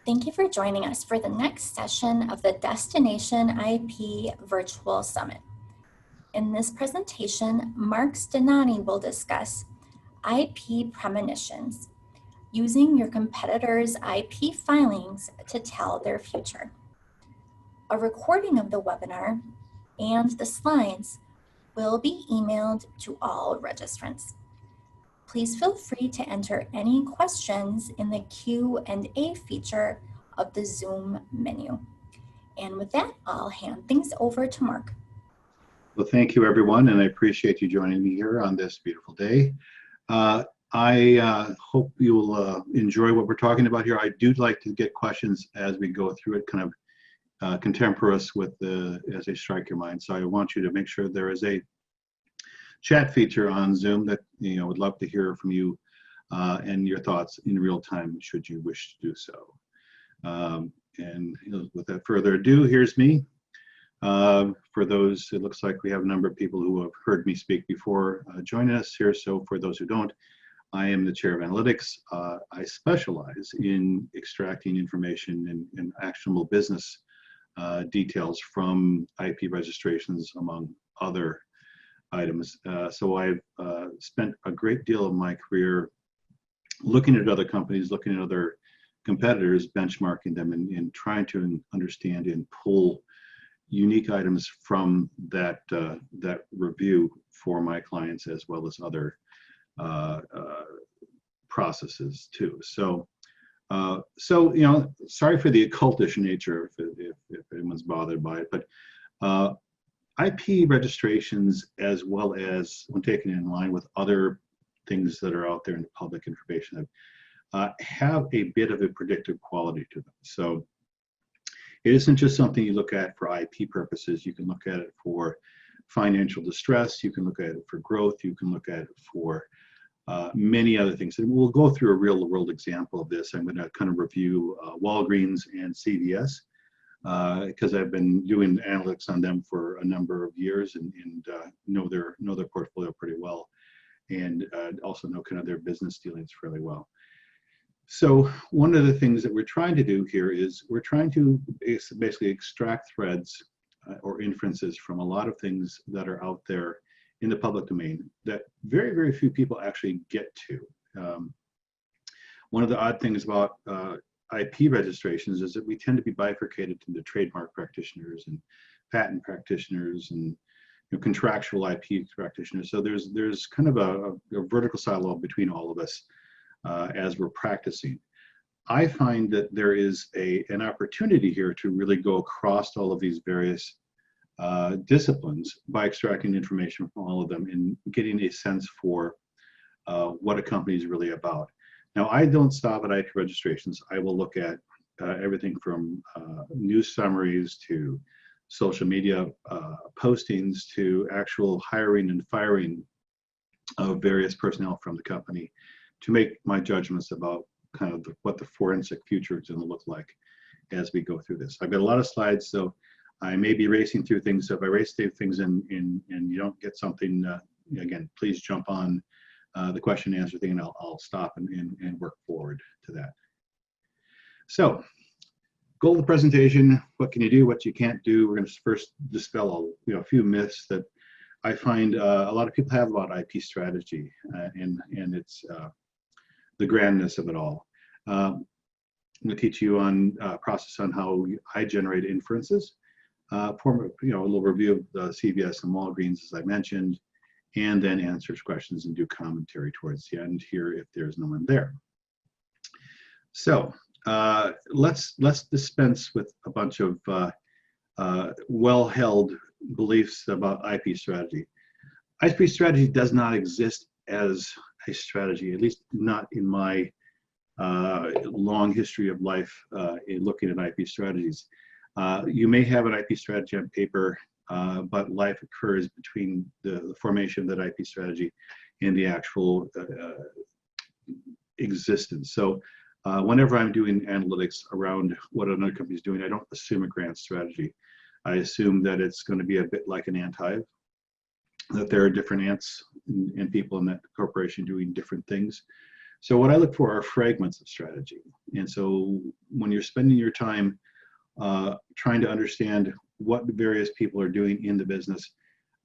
Thank you for joining us for the next session of the Destination IP Virtual Summit. In this presentation, Mark Stignani will discuss IP Premonitions, using your competitors' IP filings to tell their future. A recording of the webinar and the slides will be emailed to all registrants. Please feel free to enter any questions in the Q&A feature of the Zoom menu. And with that, I'll hand things over to Mark. Well, thank you, everyone, and I appreciate you joining me here on this beautiful day. I hope you'll enjoy what we're talking about here. I do like to get questions as we go through it, kind of contemporaneous with as they strike your mind. So I want you to make sure there is a chat feature on Zoom that would love to hear from you and your thoughts in real time, should you wish to do so. And without further ado, here's me. For those, it looks like we have a number of people who have heard me speak before joining us here. So for those who don't, I am the chair of analytics. I specialize in extracting information and actionable business details from IP registrations, among other items. So I've spent a great deal of my career looking at other companies, looking at other competitors, benchmarking them, and trying to understand and pull unique items from that review for my clients, as well as other processes too. So sorry for the occultish nature if anyone's bothered by it, but IP registrations, as well as when taken in line with other things that are out there in the public information, have a bit of a predictive quality to them. So it isn't just something you look at for IP purposes. You can look at it for financial distress. You can look at it for growth. You can look at it for many other things. And we'll go through a real world example of this. I'm going to kind of review Walgreens and CVS because I've been doing analytics on them for a number of years and know their portfolio pretty well, and also know kind of their business dealings fairly well. So one of the things that we're trying to do here is we're trying to basically extract threads or inferences from a lot of things that are out there in the public domain that very, very few people actually get to. One of the odd things about IP registrations is that we tend to be bifurcated into trademark practitioners and patent practitioners and contractual IP practitioners. So there's kind of a vertical silo between all of us as we're practicing. I find that there is an opportunity here to really go across all of these various disciplines by extracting information from all of them and getting a sense for what a company is really about. Now, I don't stop at IP registrations. I will look at everything from news summaries to social media postings to actual hiring and firing of various personnel from the company to make my judgments about kind of what the forensic future is going to look like as we go through this. I've got a lot of slides, so I may be racing through things. So if I race through things and you don't get something, again, please jump on the question and answer thing, and I'll stop and work forward to that. So, goal of the presentation: what can you do, what you can't do. We're going to first dispel a few myths that I find a lot of people have about IP strategy and its the grandness of it all. I'm going to teach you on process on how I generate inferences, a little review of the CVS and Walgreens, as I mentioned, and then answers questions and do commentary towards the end here if there's no one there. So let's dispense with a bunch of well-held beliefs about IP strategy. IP strategy does not exist as a strategy, at least not in my long history of life in looking at IP strategies. You may have an IP strategy on paper, but life occurs between the formation of that IP strategy and the actual existence. So whenever I'm doing analytics around what another company is doing, I don't assume a grand strategy. I assume that it's going to be a bit like an ant-hive, that there are different ants and people in that corporation doing different things. So what I look for are fragments of strategy. And so when you're spending your time trying to understand what the various people are doing in the business,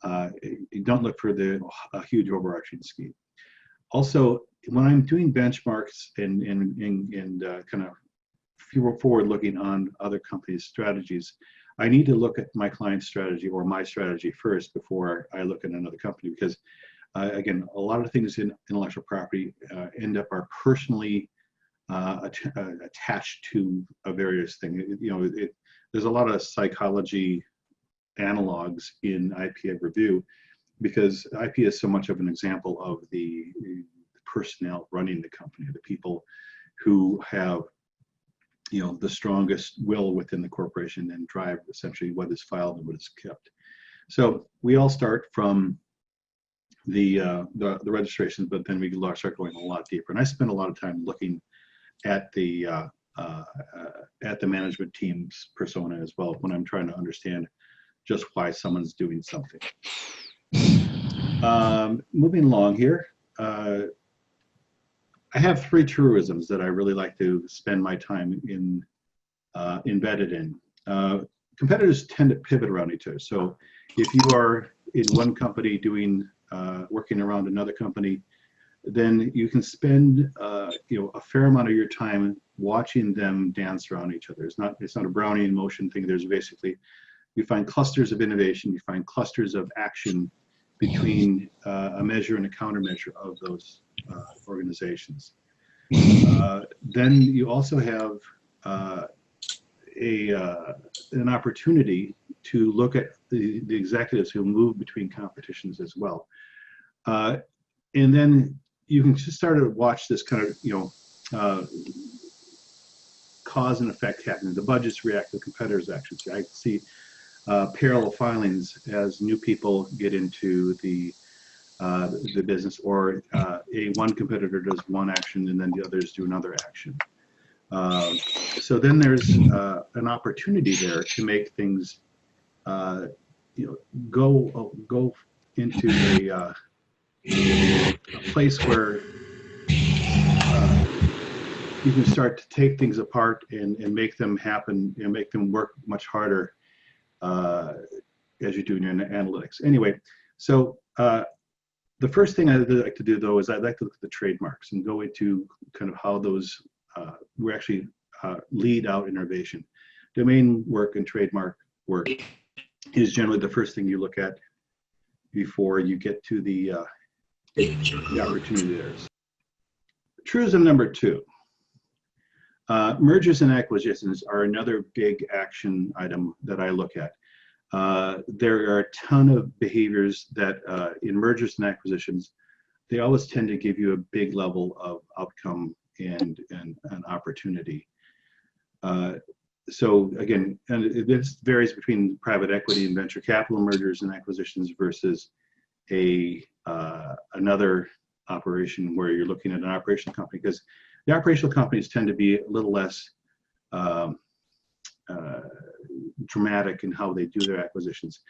you don't look for a huge overarching scheme. Also, when I'm doing benchmarks and kind of forward looking on other companies' strategies, I need to look at my client's strategy or my strategy first before I look at another company, because again, a lot of things in intellectual property end up are personally attached to a various thing. There's a lot of psychology analogs in IP review, because IP is so much of an example of the personnel running the company, the people who have the strongest will within the corporation and drive essentially what is filed and what is kept. So we all start from the registrations, but then we start going a lot deeper. And I spend a lot of time looking at the management team's persona as well when I'm trying to understand just why someone's doing something. Moving along here, I have 3 truisms that I really like to spend my time embedded in. Competitors tend to pivot around each other. So if you are in one company working around another company, then you can spend a fair amount of your time watching them dance around each other. It's not a Brownian motion thing. There's basically, you find clusters of innovation, you find clusters of action between a measure and a countermeasure of those organizations. Then you also have an opportunity to look at the executives who move between competitions as well. And then you can just start to watch this kind of, cause and effect happening. The budgets react to the competitors' actions. I see parallel filings as new people get into the business, or one competitor does one action and then the others do another action. So then there's an opportunity there to make things go into a place where you can start to take things apart and make them happen and make them work much harder as you do in your analytics. Anyway, so the first thing I'd like to do, though, is I'd like to look at the trademarks and go into kind of how those we actually lead out innovation. Domain work and trademark work is generally the first thing you look at before you get to the opportunity there. Truism number 2. Mergers and acquisitions are another big action item that I look at. There are a ton of behaviors that in mergers and acquisitions, they always tend to give you a big level of outcome and an opportunity. So again, and this varies between private equity and venture capital mergers and acquisitions versus another operation where you're looking at an operational company, because the operational companies tend to be a little less dramatic in how they do their acquisitions.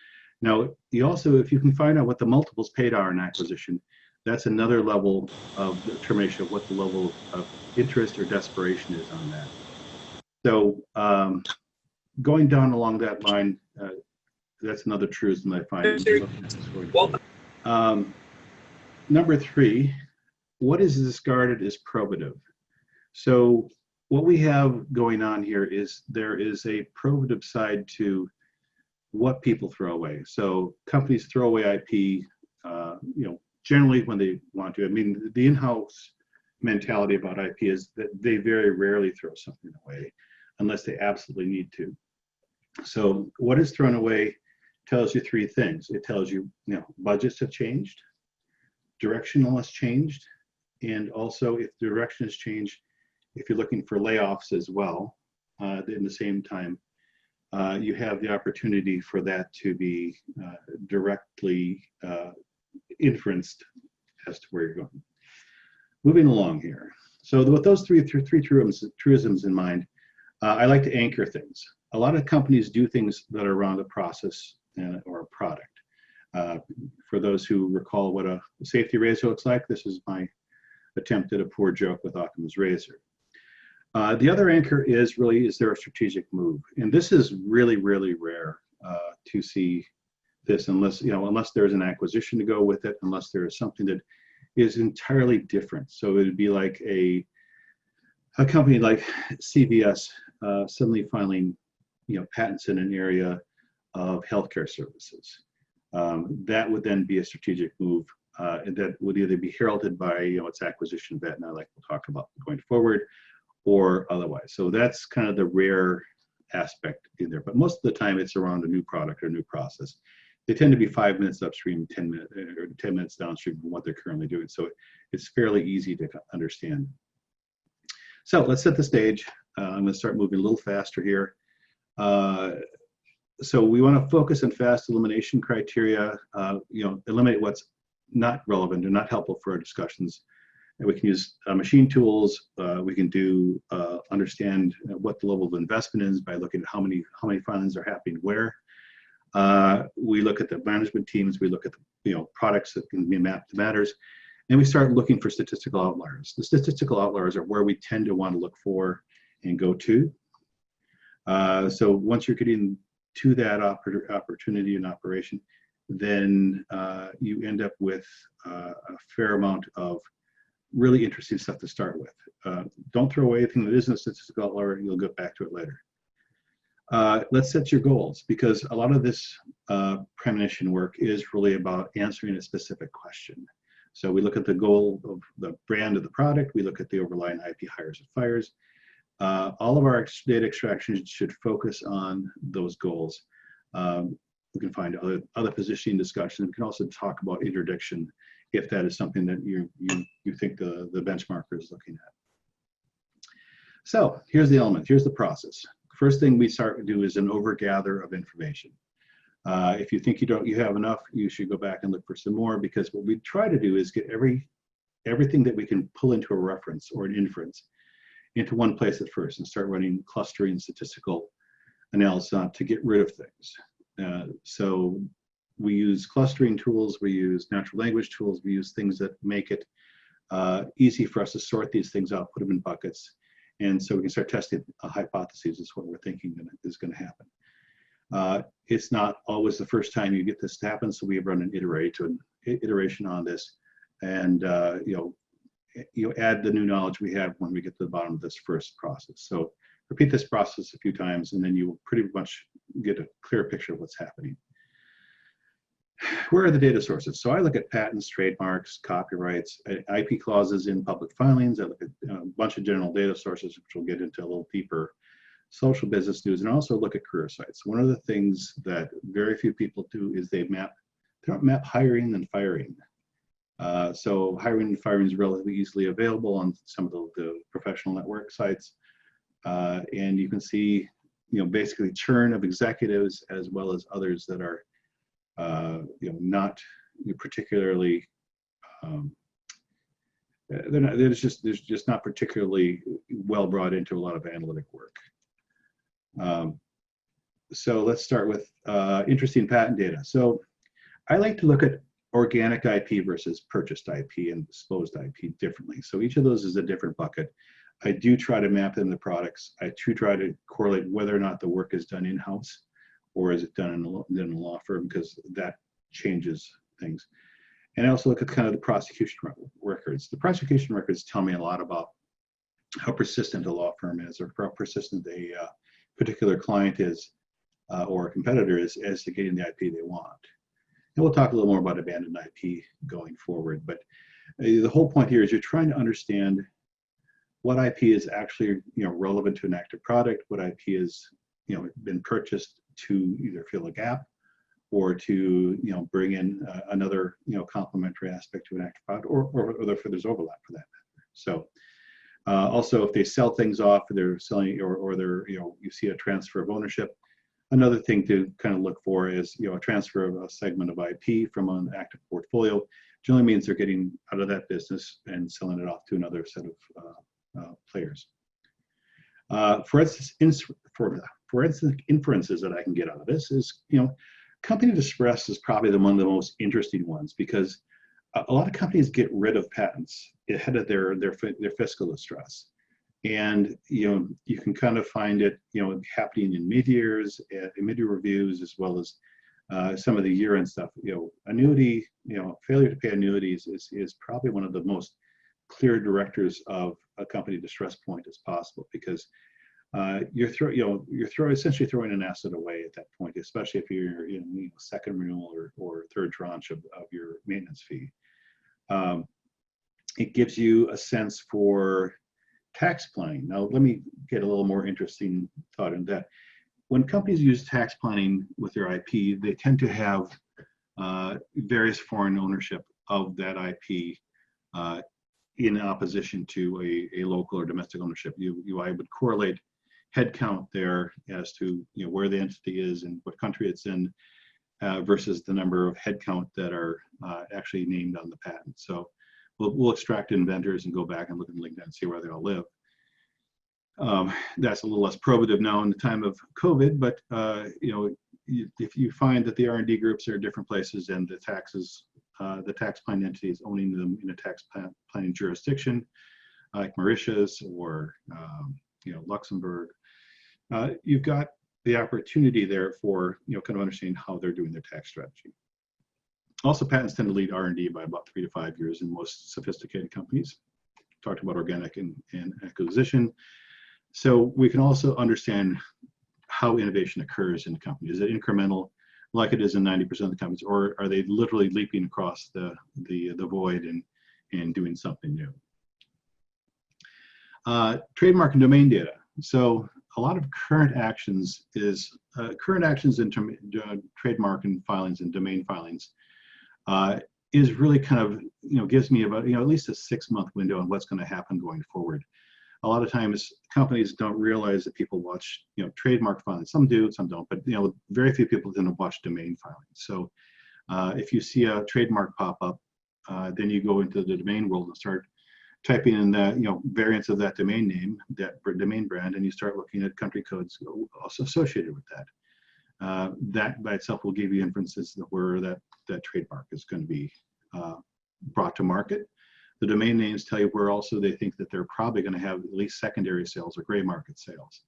Now, you also, if you can find out what the multiples paid are in acquisition, that's another level of determination of what the level of interest or desperation is on that. So going down along that line, that's another truism I find. Number 3, what is discarded is probative. So what we have going on here is there is a probative side to what people throw away. So companies throw away IP, generally when they want to. I mean, the in-house mentality about IP is that they very rarely throw something away unless they absolutely need to. So what is thrown away tells you 3 things. It tells you, budgets have changed, directional has changed, and also if the direction has changed, if you're looking for layoffs as well, in the same time, you have the opportunity for that to be directly inferenced as to where you're going. Moving along here. So with those three truisms in mind, I like to anchor things. A lot of companies do things that are around a process or a product. For those who recall what a safety razor looks like, this is my attempted a poor joke with Occam's razor. The other anchor is there a strategic move? And this is really, really rare to see this unless there's an acquisition to go with it, unless there is something that is entirely different. So it would be like a company like CVS suddenly filing patents in an area of healthcare services. That would then be a strategic move that would either be heralded by its acquisition of Aetna, like we'll talk about going forward, or otherwise. So that's kind of the rare aspect in there. But most of the time, it's around a new product or new process. They tend to be 5 minutes upstream, 10 minutes downstream from what they're currently doing. So it's fairly easy to understand. So let's set the stage. I'm going to start moving a little faster here. So we want to focus on fast elimination criteria. Eliminate what's not relevant or not helpful for our discussions. And we can use machine tools. We can understand what the level of investment is by looking at how many filings are happening where. We look at the management teams. We look at the products that can be mapped to matters, and we start looking for statistical outliers. The statistical outliers are where we tend to want to look for and go to. So once you're getting to that opportunity and operation, then you end up with a fair amount of really interesting stuff to start with. Don't throw away anything that isn't a statistical outlier. You'll get back to it later. Let's set your goals, because a lot of this premonition work is really about answering a specific question. So we look at the goal of the brand of the product. We look at the overlying IP hires and fires. All of our data extractions should focus on those goals. We can find other positioning discussions. We can also talk about interdiction if that is something that you think the benchmarker is looking at. So here's the element. Here's the process. First thing we start to do is an overgather of information. If you think you have enough, you should go back and look for some more, because what we try to do is get everything that we can pull into a reference or an inference into one place at first and start running clustering statistical analysis on to get rid of things. So we use clustering tools, we use natural language tools, we use things that make it easy for us to sort these things out, put them in buckets. And so we can start testing hypotheses is what we're thinking is going to happen. It's not always the first time you get this to happen, so we have run an iteration on this, and you add the new knowledge we have when we get to the bottom of this first process. So repeat this process a few times, and then you will pretty much get a clear picture of what's happening. Where are the data sources? So I look at patents, trademarks, copyrights, IP clauses in public filings. I look at a bunch of general data sources, which we'll get into a little deeper, social business news, and also look at career sites. One of the things that very few people do is they don't map hiring and firing. So hiring and firing is relatively easily available on some of the professional network sites. And you can see, basically churn of executives as well as others that are not particularly, they're just not particularly well brought into a lot of analytic work. So let's start with interesting patent data. So I like to look at organic IP versus purchased IP and disclosed IP differently. So each of those is a different bucket. I do try to map in the products. I do try to correlate whether or not the work is done in-house or is it done in a law firm, because that changes things. And I also look at kind of the prosecution records. The prosecution records tell me a lot about how persistent a law firm is, or how persistent a particular client is or a competitor is as to getting the IP they want. And we'll talk a little more about abandoned IP going forward. But the whole point here is you're trying to understand what IP is actually relevant to an active product, what IP is been purchased to either fill a gap or to bring in another complementary aspect to an active product, or if there's overlap for that matter. So also if they sell things off, they're selling, or they're you see a transfer of ownership. Another thing to kind of look for is a transfer of a segment of IP from an active portfolio. Generally means they're getting out of that business and selling it off to another set of players. For instance, inferences that I can get out of this is, company distress is probably one of the most interesting ones, because a lot of companies get rid of patents ahead of their fiscal distress. And you can kind of find it happening in mid-years, in mid-year reviews, as well as some of the year-end stuff. Annuity, failure to pay annuities is probably one of the most clear directors of a company distress point as possible, because you're essentially throwing an asset away at that point, especially if you're in second renewal or third tranche of your maintenance fee. It gives you a sense for tax planning. Now, let me get a little more interesting thought in that. When companies use tax planning with their IP, they tend to have various foreign ownership of that IP in opposition to a local or domestic ownership. I would correlate headcount there as to where the entity is and what country it's in versus the number of headcount that are actually named on the patent. So we'll extract inventors and go back and look at LinkedIn and see where they all live. That's a little less probative now in the time of COVID, but if you find that the R&D groups are in different places and the tax planning entity is owning them in a tax planning jurisdiction, like Mauritius or Luxembourg, you've got the opportunity there for kind of understanding how they're doing their tax strategy. Also, patents tend to lead R&D by about 3 to 5 years in most sophisticated companies. Talked about organic and acquisition. So we can also understand how innovation occurs in the company. Is it incremental, like it is in 90% of the companies, or are they literally leaping across the void and doing something new? Trademark and domain data. So a lot of current actions in trademark and filings and domain filings is really kind of gives me about at least a 6-month window on what's going to happen going forward. A lot of times companies don't realize that people watch trademark filings. Some do, some don't, but very few people tend to watch domain filings. So if you see a trademark pop up, then you go into the domain world and start typing in the variants of that domain name, that domain brand, and you start looking at country codes also associated with that. That by itself will give you inferences where that trademark is going to be brought to market. The domain names tell you where also they think that they're probably going to have at least secondary sales or gray market sales.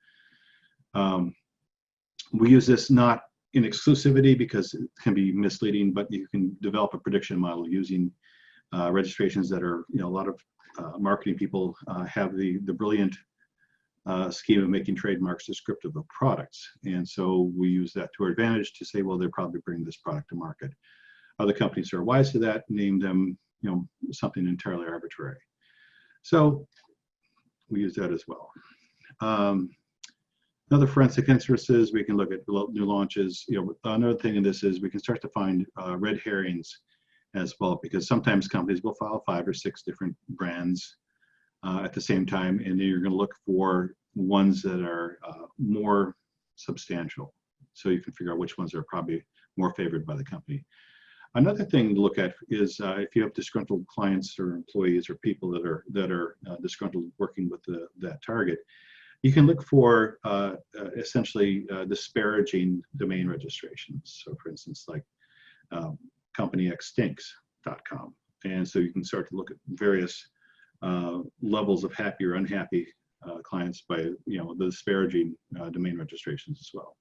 We use this not in exclusivity because it can be misleading, but you can develop a prediction model using registrations that are, a lot of marketing people have the brilliant scheme of making trademarks descriptive of products. And so we use that to our advantage to say, well, they're probably bringing this product to market. Other companies are wise to that, name them, something entirely arbitrary. So we use that as well. Another forensic instances, we can look at new launches. Another thing in this is we can start to find red herrings as well, because sometimes companies will file 5 or 6 different brands at the same time, and then you're going to look for ones that are more substantial, so you can figure out which ones are probably more favored by the company. Another thing to look at is if you have disgruntled clients or employees or people that are disgruntled working with that target, you can look for essentially disparaging domain registrations. So, for instance, like companyxstinks.com, and so you can start to look at various levels of happy or unhappy clients by the disparaging domain registrations as well.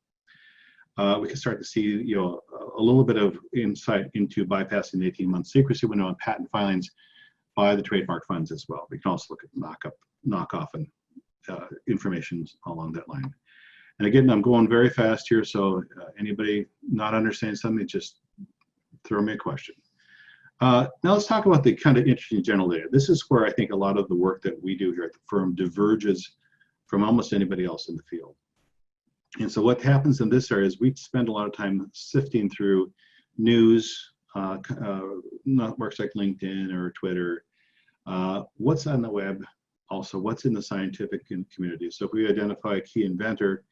We can start to see a little bit of insight into bypassing the 18-month secrecy window on patent filings by the trademark funds as well. We can also look at knockoff and information along that line. And again, I'm going very fast here, so anybody not understanding something, just throw me a question. Now let's talk about the kind of interesting general data. This is where I think a lot of the work that we do here at the firm diverges from almost anybody else in the field. And so what happens in this area is we spend a lot of time sifting through news, networks like LinkedIn or Twitter, what's on the web, also what's in the scientific community. So if we identify a key inventor,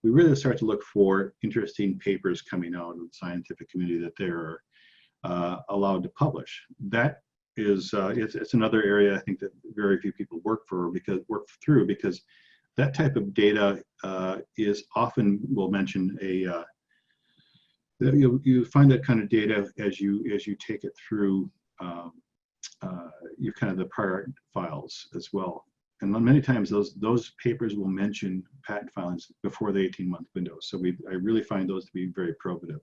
we really start to look for interesting papers coming out of the scientific community that they're allowed to publish. That is, it's another area I think that very few people work through because that type of data is often, we'll mention you find that kind of data as you take it through your kind of the prior files as well. And many times those papers will mention patent filings before the 18-month window. So I really find those to be very probative.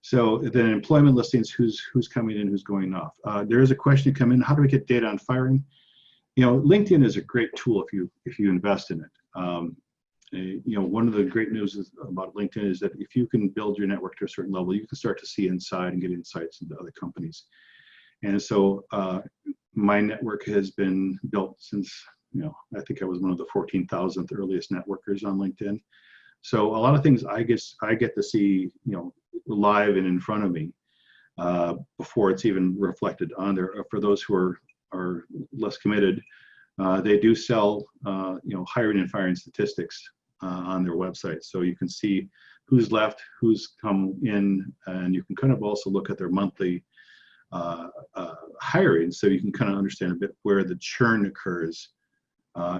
So then employment listings, who's coming in, who's going off. There is a question to come in, how do we get data on firing? You know, LinkedIn is a great tool if you invest in it. You know, one of the great news about LinkedIn is that if you can build your network to a certain level, you can start to see inside and get insights into other companies. And so my network has been built since, you know, I think I was one of the 14,000th earliest networkers on LinkedIn. So a lot of things I get to see, you know, live and in front of me before it's even reflected on there. For those who are less committed, they do sell, you know, hiring and firing statistics on their website. So you can see who's left, who's come in, and you can kind of also look at their monthly hiring, so you can kind of understand a bit where the churn occurs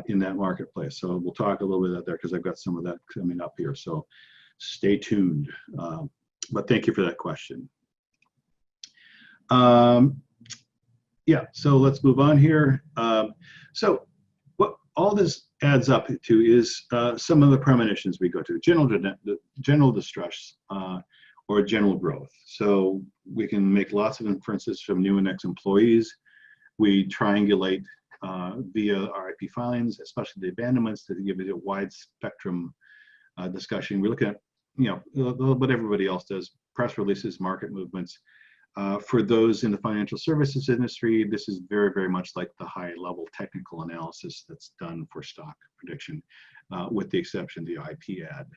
in that marketplace. So we'll talk a little bit about that because I've got some of that coming up here. So stay tuned. But thank you for that question. Yeah, so let's move on here. So what all this adds up to is some of the premonitions we go to, general distress or general growth. So we can make lots of inferences from new and ex-employees. We triangulate via our IP filings, especially the abandonments, to give it a wide spectrum discussion. We're looking at, you know, what everybody else does, press releases, market movements. For those in the financial services industry, this is very, very much like the high-level technical analysis that's done for stock prediction, with the exception of the IP ad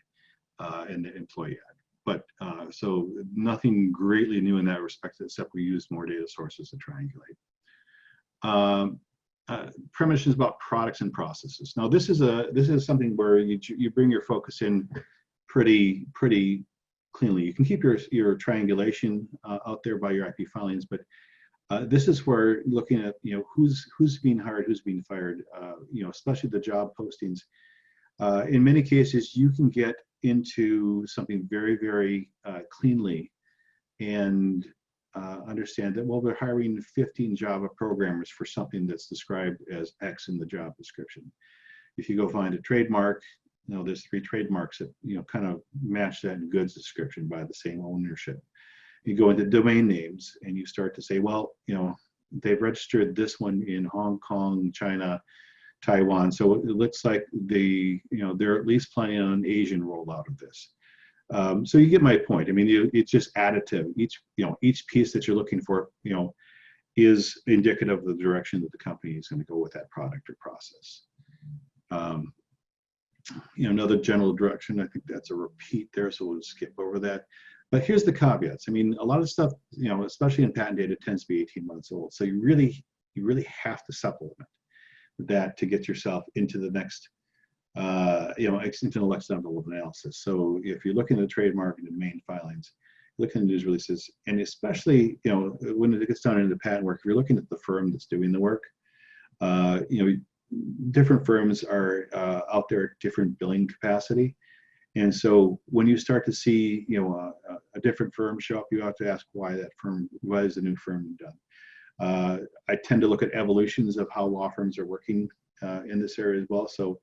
and the employee ad. But so nothing greatly new in that respect, except we use more data sources to triangulate. Premonitions about products and processes. Now, this is something where you bring your focus in pretty cleanly. You can keep your triangulation out there by your IP filings, but this is where looking at, you know, who's being hired, who's being fired, you know, especially the job postings. In many cases, you can get into something very, very cleanly and understand that, well, they're hiring 15 Java programmers for something that's described as X in the job description. If you go find a trademark, you know, there's 3 trademarks that, you know, kind of match that goods description by the same ownership. You go into domain names and you start to say, well, you know, they've registered this one in Hong Kong, China, Taiwan. So it looks like they're at least planning on an Asian rollout of this. So you get my point. I mean, it's just additive. Each piece that you're looking for, you know, is indicative of the direction that the company is going to go with that product or process. You know, another general direction, I think that's a repeat there, so we'll skip over that. But here's the caveats. I mean, a lot of stuff, you know, especially in patent data, tends to be 18 months old. So you really have to supplement that to get yourself into the next, you know, into the next level of analysis. So if you're looking at the trademark and the main filings, looking at news releases, and especially, you know, when it gets down into the patent work, if you're looking at the firm that's doing the work, you know, different firms are out there at different billing capacity. And so when you start to see, you know, a different firm show up, you have to ask why is the new firm done? I tend to look at evolutions of how law firms are working in this area as well. So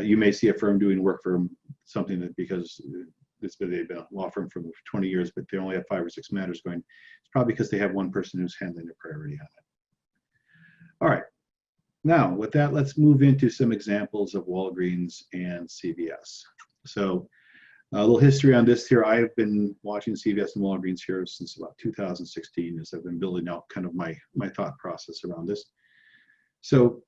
you may see a firm doing work for something that, because they've been a law firm for 20 years, but they only have 5 or 6 matters going. It's probably because they have one person who's handling the priority on it. All right. Now, with that, let's move into some examples of Walgreens and CVS. So a little history on this here. I've been watching CVS and Walgreens here since about 2016 as I've been building out kind of my thought process around this. So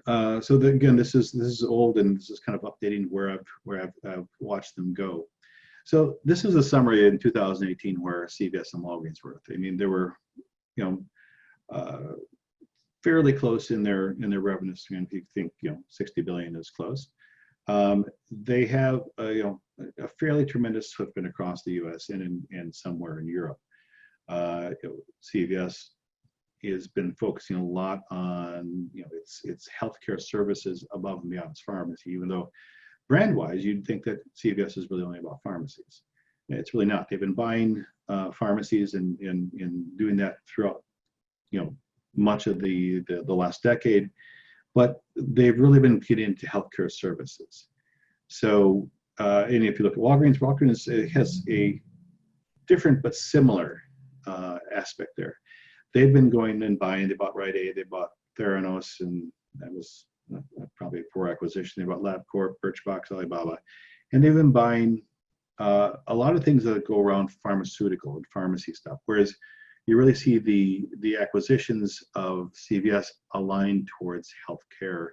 again, this is old, and this is kind of updating where I've watched them go. So this is a summary in 2018 where CVS and Walgreens were. I mean, they were, you know, fairly close in their revenue stream. If you think, you know, 60 billion is close. They have you know, a fairly tremendous footprint across the U.S. and somewhere in Europe. CVS has been focusing a lot on, you know, its healthcare services above and beyond its pharmacy, even though brand-wise you'd think that CVS is really only about pharmacies. It's really not. They've been buying pharmacies and doing that throughout, much of the last decade, but they've really been getting into healthcare services. So, and if you look at Walgreens, Walgreens has a different but similar aspect there. They've been going and buying. They bought Rite Aid, they bought Theranos, and that was probably a poor acquisition. They bought LabCorp, Birchbox, Alibaba, and they've been buying a lot of things that go around pharmaceutical and pharmacy stuff. Whereas you really see the acquisitions of CVS aligned towards healthcare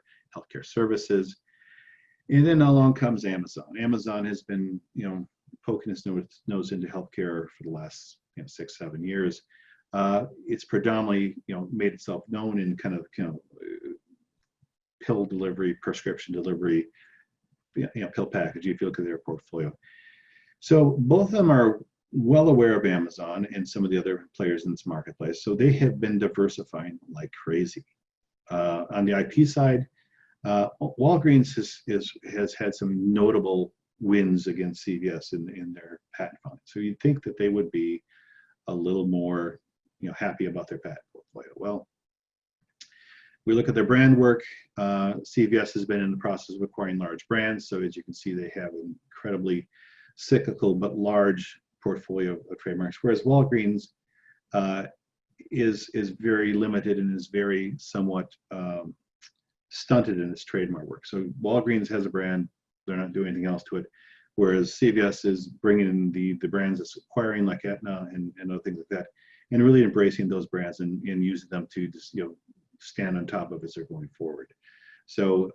services. And then along comes Amazon. Amazon has been, poking its nose into healthcare for the last 6-7 years. It's predominantly, made itself known in kind of, pill delivery, prescription delivery, pill packaging, if you look at their portfolio. So both of them are well aware of Amazon and some of the other players in this marketplace. So they have been diversifying like crazy. On the IP side, Walgreens has had some notable wins against CVS in their patent filing. So you'd think that they would be a little more, happy about their patent portfolio. Well, we look at their brand work. CVS has been in the process of acquiring large brands. So as you can see, they have an incredibly cyclical but large portfolio of trademarks, whereas Walgreens is very limited and is very somewhat stunted in its trademark work. So Walgreens has a brand, they're not doing anything else to it, whereas CVS is bringing in the brands it's acquiring, like Aetna and other things like that, and really embracing those brands and using them to just, stand on top of as they're going forward. So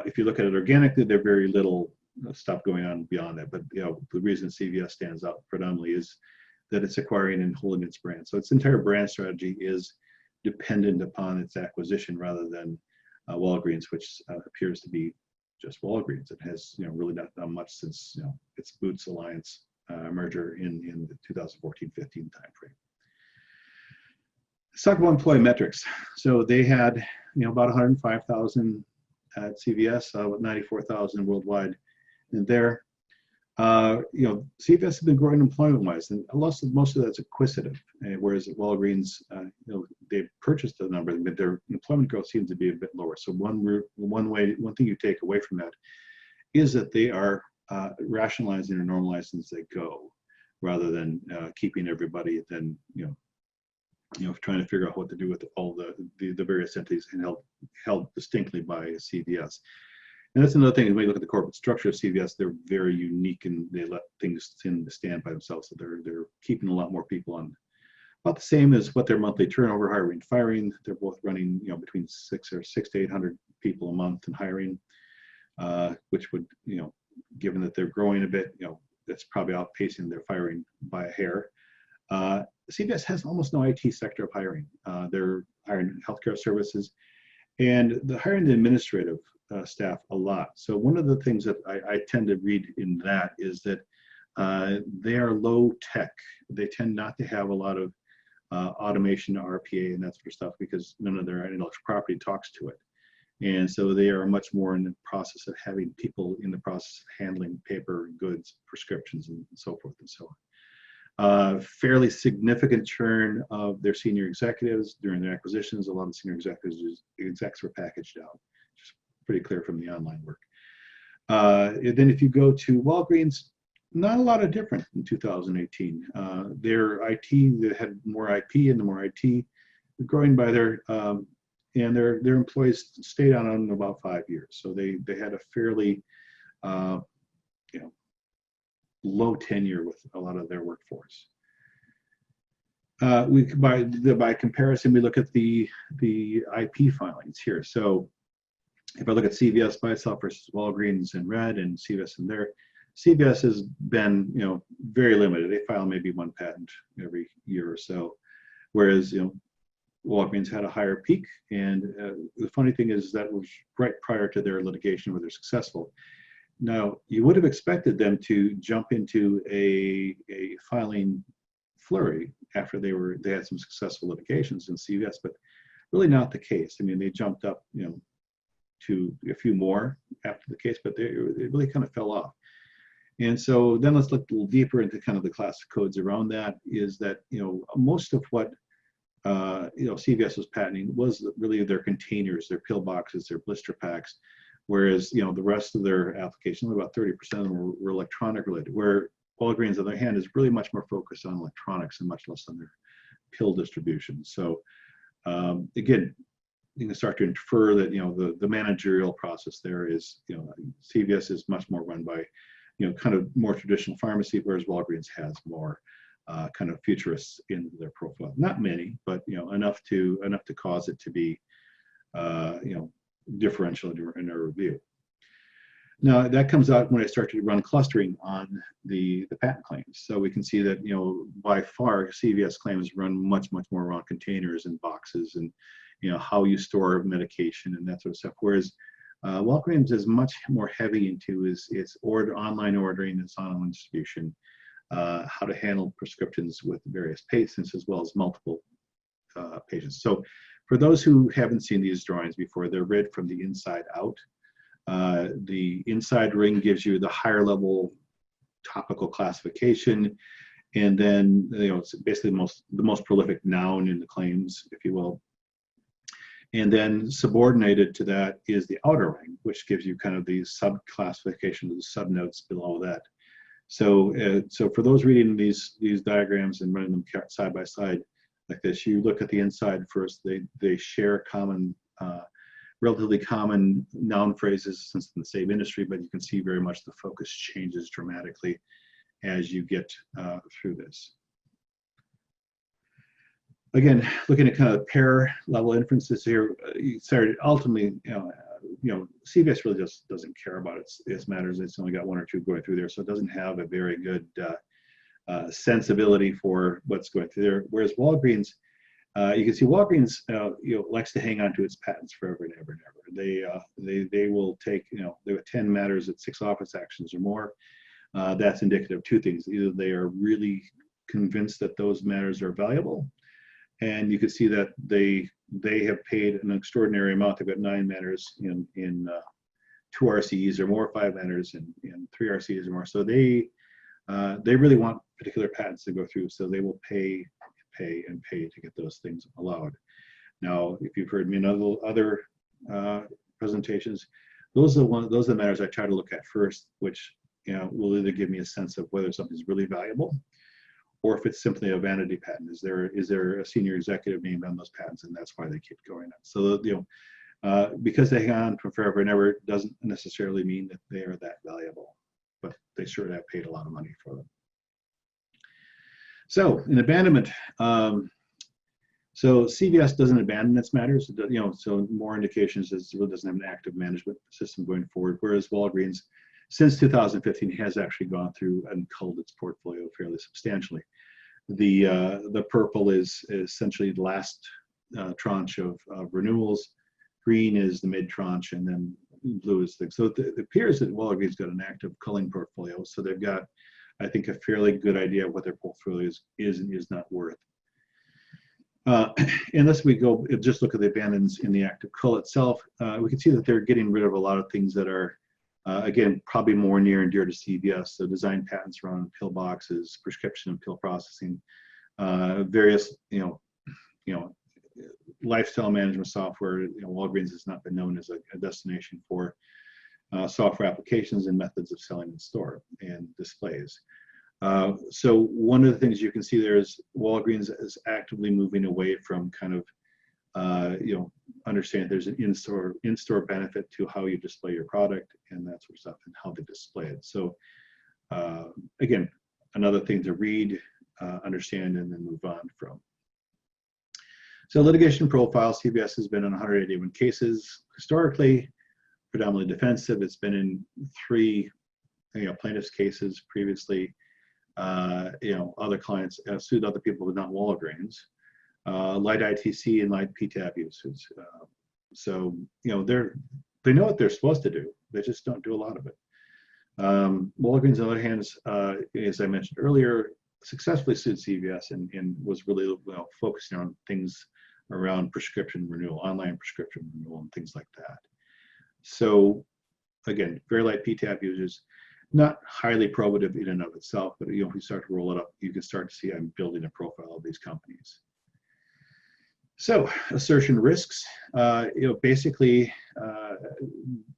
if you look at it organically, there's very little stuff going on beyond that. But the reason CVS stands out predominantly is that it's acquiring and holding its brand. So its entire brand strategy is dependent upon its acquisition rather than Walgreens, which appears to be just Walgreens. It has really not done much since its Boots Alliance merger in the 2014-15 timeframe. Let's talk about employee metrics. So they had about 105,000 at CVS, 94,000 worldwide. And there, CVS has been growing employment-wise, and most of that's acquisitive. Whereas at Walgreens, they've purchased a number, but their employment growth seems to be a bit lower. So one thing you take away from that is that they are rationalizing or normalizing as they go, rather than keeping everybody then trying to figure out what to do with all the various entities and held distinctly by CVS. And that's another thing. When you look at the corporate structure of CVS, they're very unique and they let things tend to stand by themselves. So they're keeping a lot more people on, about the same as what their monthly turnover, hiring and firing. They're both running between 600 to 800 people a month in hiring, which would given that they're growing a bit, that's probably outpacing their firing by a hair. CVS has almost no IT sector of hiring. They're hiring healthcare services, and they're hiring the administrative staff a lot. So one of the things that I tend to read in that is that they are low tech. They tend not to have a lot of automation, RPA, and that sort of stuff because none of their intellectual property talks to it. And so they are much more in the process of having people in the process of handling paper, goods, prescriptions, and so forth and so on. Fairly significant churn of their senior executives during their acquisitions. A lot of senior execs were packaged out. Just pretty clear from the online work. Then if you go to Walgreens, not a lot of different in 2018. Their IT, they had more IP, and the more IT growing by their and their employees stayed on about 5 years. So they had a fairly low tenure with a lot of their workforce. By comparison, we look at the IP filings here. So if I look at CVS by itself versus Walgreens in red and CVS in there, CVS has been very limited. They file maybe one patent every year or so, whereas Walgreens had a higher peak. And the funny thing is that was right prior to their litigation where they're successful. Now, you would have expected them to jump into a filing flurry after they had some successful litigations in CVS, but really not the case. I mean, they jumped up, to a few more after the case, but it really kind of fell off. And so then let's look a little deeper into kind of the class codes around that. Is that, you know, most of what you know, CVS was patenting was really their containers, their pill boxes, their blister packs, whereas, you know, the rest of their applications, about 30% of them were electronic related, where Walgreens, on the other hand, is really much more focused on electronics and much less on their pill distribution. So again, you can start to infer that, you know, the managerial process there is, you know, CVS is much more run by, you know, kind of more traditional pharmacy, whereas Walgreens has more kind of futurists in their profile. Not many, but, you know, enough to cause it to be, you know, differential in our review. Now that comes out when I start to run clustering on the patent claims. So we can see that, you know, by far CVS claims run much more around containers and boxes and, you know, how you store medication and that sort of stuff. Whereas Walgreens is much more heavy into its online ordering, its online distribution, how to handle prescriptions with various patients as well as multiple patients. So for those who haven't seen these drawings before, they're read from the inside out. The inside ring gives you the higher level topical classification, and then, you know, it's basically the most prolific noun in the claims, if you will. And then subordinated to that is the outer ring, which gives you kind of the sub-classification of the sub-notes below that. So, so for those reading these diagrams and running them side by side like this, you look at the inside first. They share common, relatively common noun phrases since in the same industry, but you can see very much the focus changes dramatically as you get through this. Again, looking at kind of pair level inferences here, you started ultimately, you know, CVS really just doesn't care about its matters. It's only got one or two going through there, so it doesn't have a very good sensibility for what's going through there. Whereas Walgreens, you can see Walgreens, you know, likes to hang on to its patents forever and ever and ever. They will take, you know, there were 10 matters at 6 office actions or more. That's indicative of two things. Either they are really convinced that those matters are valuable, and you can see that they have paid an extraordinary amount. They've got 9 matters in 2 RCEs or more, 5 matters in 3 RCEs or more. So they really want particular patents to go through. So they will pay to get those things allowed. Now, if you've heard me in other presentations, those are the matters I try to look at first, which, you know, will either give me a sense of whether something's really valuable, or if it's simply a vanity patent. Is there a senior executive named on those patents, and that's why they keep going on. So, you know, because they hang on for forever and ever doesn't necessarily mean that they are that valuable, but they sure have paid a lot of money for them. So in abandonment, so CVS doesn't abandon its matters, you know, so more indications is it really doesn't have an active management system going forward, whereas Walgreens, since 2015, has actually gone through and culled its portfolio fairly substantially. The purple is essentially the last tranche of renewals. Green is the mid tranche, and then blue is the. So it appears that Walgreens got an active culling portfolio. So they've got, I think, a fairly good idea of what their portfolio is and is not worth. Unless we go just look at the abandons in the active cull itself, we can see that they're getting rid of a lot of things that are, again, probably more near and dear to CVS. So design patents around pill boxes, prescription and pill processing, various, you know, lifestyle management software. You know, Walgreens has not been known as a destination for software applications and methods of selling in store and displays. So one of the things you can see there is Walgreens is actively moving away from kind of, you know, understand there's an in-store benefit to how you display your product and that sort of stuff and how they display it. So again, another thing to read, understand, and then move on from. So litigation profile, CVS has been in 181 cases historically, predominantly defensive. It's been in 3, you know, plaintiffs' cases previously. You know, other clients have sued other people, but not Walgreens. Light ITC and light PTAB uses. So, you know, they know what they're supposed to do. They just don't do a lot of it. Walgreens, on the other hand, as I mentioned earlier, successfully sued CVS and was really, well, focusing on things around prescription renewal, online prescription renewal, and things like that. So, again, very light PTAB users. not highly probative in and of itself, but if you start to roll it up, you can start to see I'm building a profile of these companies. So assertion risks, basically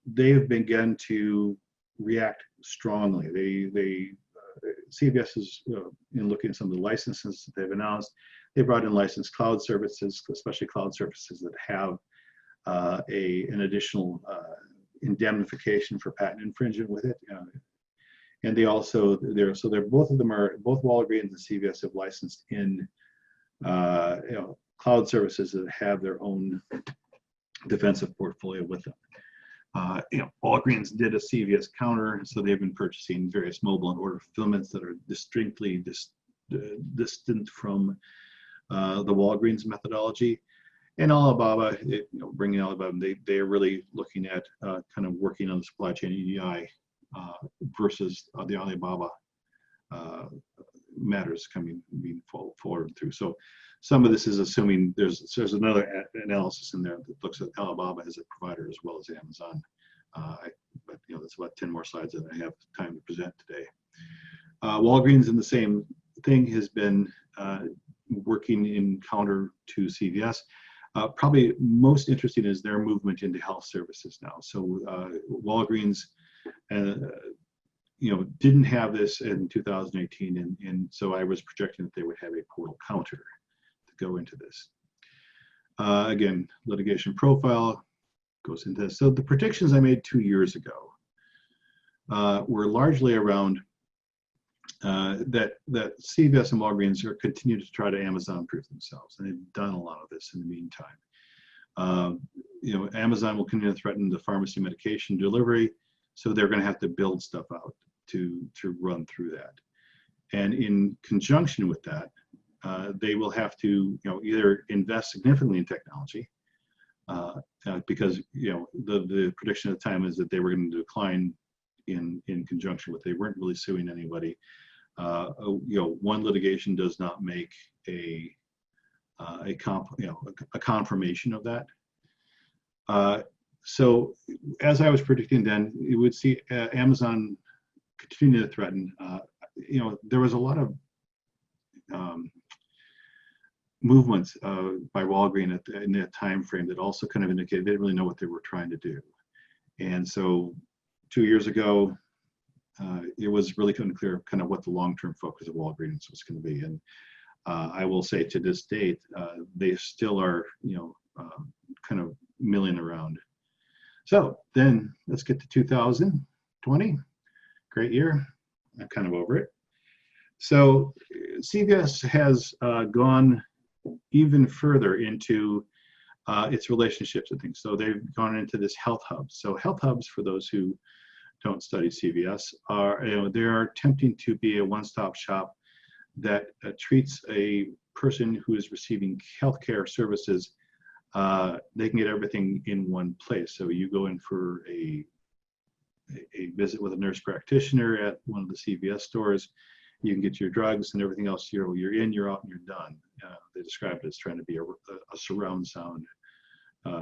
they have begun to react strongly. CVS is, in looking at some of the licenses that they've announced, they brought in licensed cloud services, especially cloud services that have an additional indemnification for patent infringement with it. And they also, both of them are, both Walgreens and CVS have licensed in, cloud services that have their own defensive portfolio with them. Walgreens did a CVS counter, so they've been purchasing various mobile and order fulfillments that are distinctly distant from the Walgreens methodology. And Alibaba, bringing Alibaba, they are really looking at kind of working on the supply chain EDI versus the Alibaba matters being forward through. So some of this is assuming there's another analysis in there that looks at Alibaba as a provider as well as Amazon. But that's about 10 more slides that I have time to present today. Walgreens, in the same thing, has been working in counter to CVS. Probably most interesting is their movement into health services now. So Walgreens, didn't have this in 2018, and so I was projecting that they would have a portal counter to go into this. Again, litigation profile goes into this. So the predictions I made 2 years ago were largely around that CVS and Walgreens are continuing to try to Amazon-proof themselves, and they've done a lot of this in the meantime. Amazon will continue to threaten the pharmacy medication delivery, so they're going to have to build stuff out to run through that. And in conjunction with that, they will have to either invest significantly in technology, because the prediction at the time is that they were going to decline in conjunction with, they weren't really suing anybody. One litigation does not make a confirmation of that. So as I was predicting then, you would see Amazon continue to threaten. There was a lot of movements by Walgreens in that time frame that also kind of indicated they didn't really know what they were trying to do. And so 2 years ago, it was really unclear kind of what the long-term focus of Walgreens was going to be. And I will say to this date, they still are, kind of milling around. So then let's get to 2020. Great year. I'm kind of over it. So CVS has gone even further into its relationships and things. So they've gone into this health hubs. So health hubs, for those who don't study CVS, they are attempting to be a one-stop shop that treats a person who is receiving healthcare services. They can get everything in one place. So you go in for a visit with a nurse practitioner at one of the CVS stores. You can get your drugs and everything else. You're in, you're out, and you're done. They describe it as trying to be a surround sound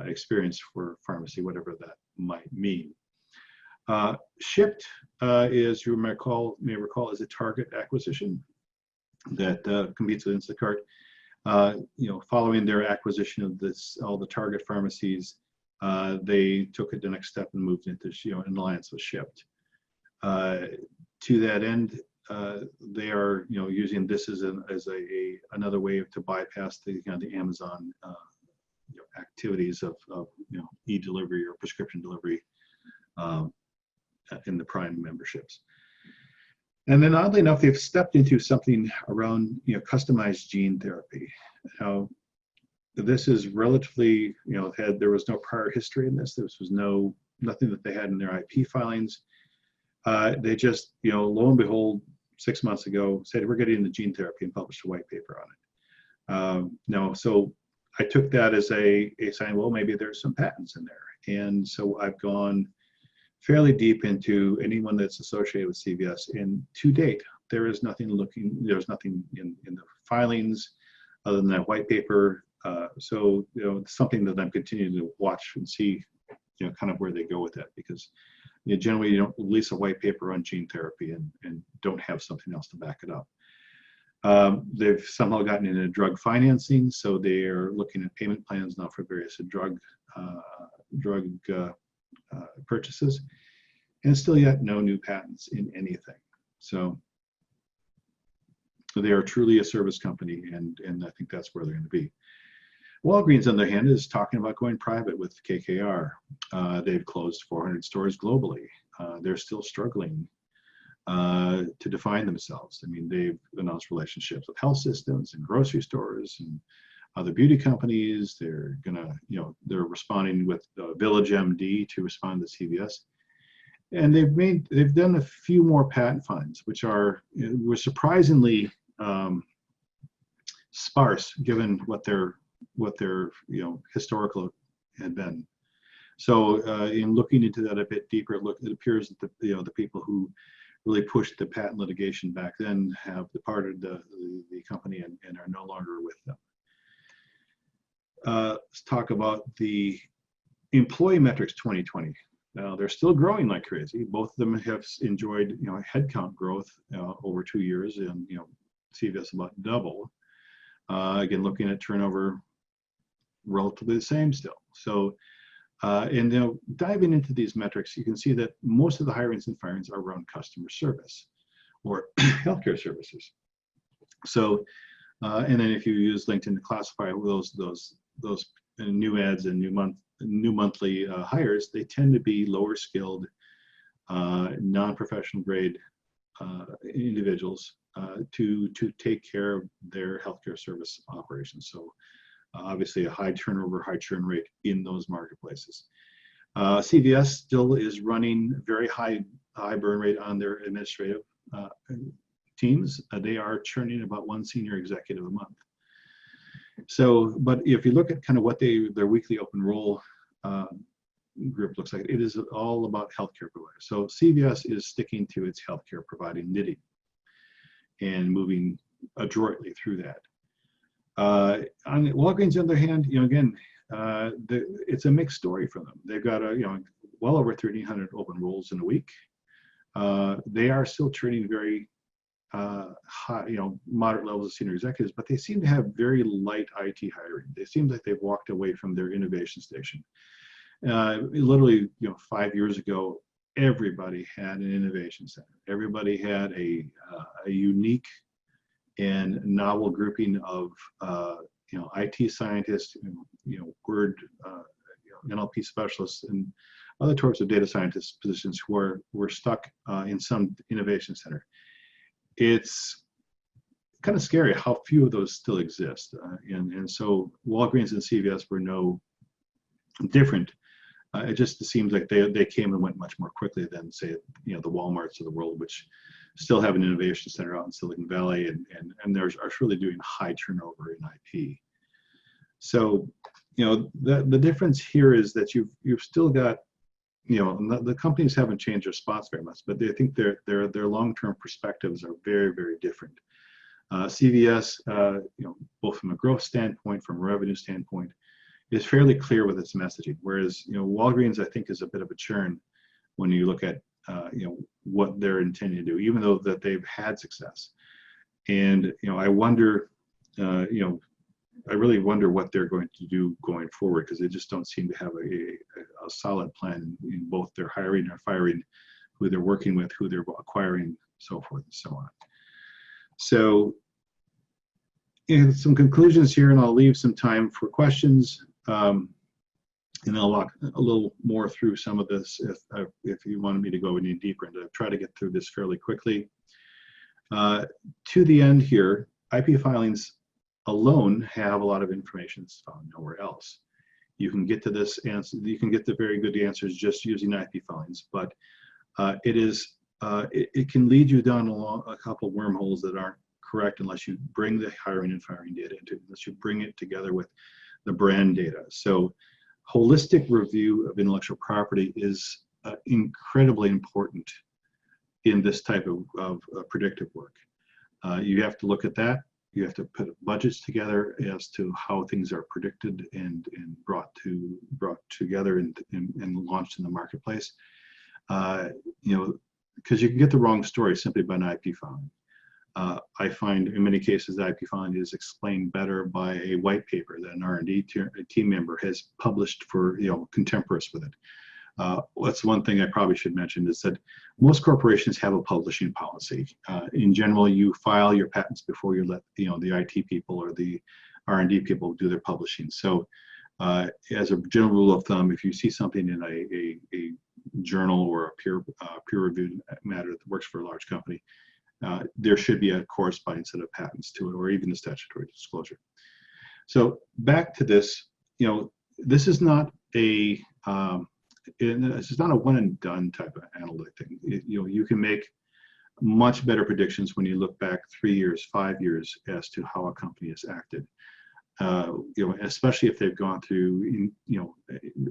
experience for pharmacy, whatever that might mean. Shipped, as you may recall, is a Target acquisition that competes with Instacart. Following their acquisition of all the Target pharmacies, they took it the next step and moved into an alliance with Shipped. To that end, they are using this as another way to bypass the Amazon activities of e-delivery or prescription delivery in the Prime memberships. And then oddly enough, they've stepped into something around customized gene therapy. Now, this is relatively there was no prior history in this. This was nothing that they had in their IP filings. They just lo and behold, 6 months ago said we're getting into gene therapy and published a white paper on it. So I took that as a sign. Well, maybe there's some patents in there, and so I've gone fairly deep into anyone that's associated with CVS. And to date, there's nothing in the filings other than that white paper. So it's something that I'm continuing to watch and see, kind of where they go with that, because generally you don't release a white paper on gene therapy and don't have something else to back it up. They've somehow gotten into drug financing, so they are looking at payment plans now for various drug purchases, and still yet no new patents in anything. So they are truly a service company, and I think that's where they're going to be. Walgreens, on the other hand, is talking about going private with KKR. They've closed 400 stores globally. They're still struggling to define themselves. I mean, they've announced relationships with health systems and grocery stores and other beauty companies. They're gonna, they're responding with Village MD to respond to CVS. And they've done a few more patent filings, which were surprisingly sparse given what their historical had been. So in looking into that a bit deeper, it appears that the people who really pushed the patent litigation back then have departed the company and are no longer with them. Let's talk about the employee metrics 2020. Now they're still growing like crazy. Both of them have enjoyed headcount growth over 2 years, and CVS about double. Again, looking at turnover, relatively the same still. So, and diving into these metrics, you can see that most of the hirings and firings are around customer service or healthcare services. So, and then if you use LinkedIn to classify those new ads and new monthly hires, they tend to be lower skilled, non-professional grade individuals to take care of their healthcare service operations. So obviously a high turnover, high churn rate in those marketplaces. CVS still is running very high burn rate on their administrative teams. They are churning about 1 senior executive a month. So, but if you look at kind of what their weekly open role group looks like, it is all about healthcare providers. So CVS is sticking to its healthcare providing knitting and moving adroitly through that. On Walgreens, on the other hand, again, it's a mixed story for them. They've got well over 1,300 open roles in a week. They are still turning very high, moderate levels of senior executives, but they seem to have very light IT hiring. They seem like they've walked away from their innovation station. Literally, 5 years ago, everybody had an innovation center. Everybody had a unique and novel grouping of IT scientists, Word, NLP specialists, and other sorts of data scientist positions who were stuck in some innovation center. It's kind of scary how few of those still exist, and so Walgreens and CVS were no different. It just seems like they came and went much more quickly than, say, the Walmarts of the world, which still have an innovation center out in Silicon Valley, and are really doing high turnover in IP. So, the difference here is that you've still got, the companies haven't changed their spots very much, but they think their long-term perspectives are very, very different. CVS, both from a growth standpoint, from a revenue standpoint, is fairly clear with its messaging, whereas Walgreens, I think, is a bit of a churn when you look at what they're intending to do, even though that they've had success. And I wonder, I really wonder what they're going to do going forward, because they just don't seem to have a solid plan in both their hiring or firing, who they're working with, who they're acquiring, so forth and so on. So, some conclusions here, and I'll leave some time for questions. And I'll walk a little more through some of this if you wanted me to go any deeper, and try to get through this fairly quickly. To the end here, IP filings alone have a lot of information that's found nowhere else. You can get to this answer, you can get the very good answers just using IP filings, but it can lead you down a couple wormholes that aren't correct unless you bring the hiring and firing data into it, unless you bring it together with the brand data. So holistic review of intellectual property is incredibly important in this type of predictive work. You have to look at that. You have to put budgets together as to how things are predicted and brought together and launched in the marketplace. You know, because you can get the wrong story simply by an IP filing. I find in many cases the IP filing is explained better by a white paper that an R&D team member has published for, you know, contemporaneous with it. That's one thing I probably should mention is that most corporations have a publishing policy. In general, you file your patents before you let, you know, the IT people or the R&D people do their publishing. So as a general rule of thumb, if you see something in a journal or a peer-reviewed matter that works for a large company, there should be a corresponding set of patents to it, or even the statutory disclosure. So back to this, you know, this is not a it's not a one and done type of analytic thing. You know, you can make much better predictions when you look back 3 years, 5 years as to how a company has acted. You know, especially if they've gone through, you know,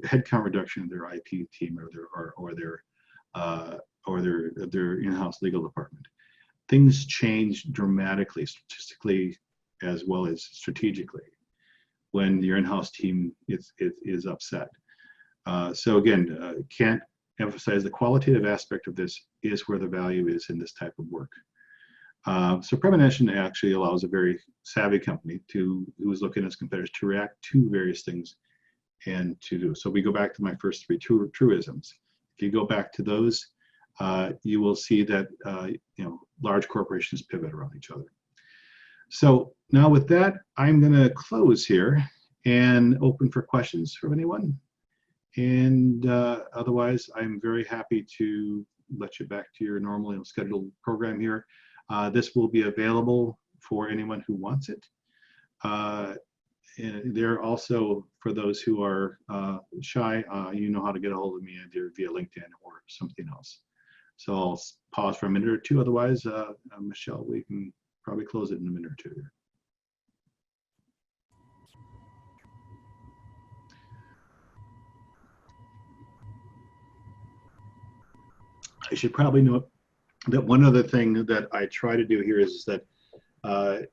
headcount reduction of their IP team or their in-house legal department. Things change dramatically, statistically as well as strategically, when your in-house team is upset. So again, can't emphasize the qualitative aspect of this is where the value is in this type of work. So Premonition actually allows a very savvy company who is looking at its competitors to react to various things and to do. So we go back to my first three truisms. If you go back to those, you will see that you know, large corporations pivot around each other. So now with that, I'm going to close here and open for questions from anyone. And otherwise, I'm very happy to let you back to your normally scheduled program here. This will be available for anyone who wants it. And there also, for those who are shy, you know how to get a hold of me either via LinkedIn or something else. So I'll pause for a minute or two. Otherwise, Michelle, we can probably close it in a minute or two here. I should probably note that one other thing that I try to do here is that,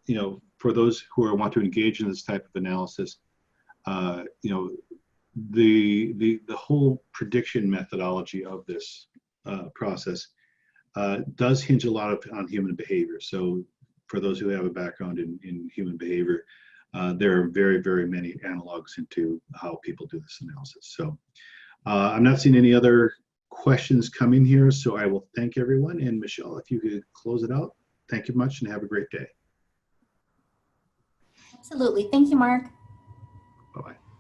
you know, for those who want to engage in this type of analysis, you know, the whole prediction methodology of this process does hinge a lot on human behavior. So for those who have a background in human behavior, there are very, very many analogs into how people do this analysis. So I'm not seeing any other questions come in here, so I will thank everyone. And Michelle, if you could close it out, thank you much and have a great day. Absolutely. Thank you, Mark. Bye-bye.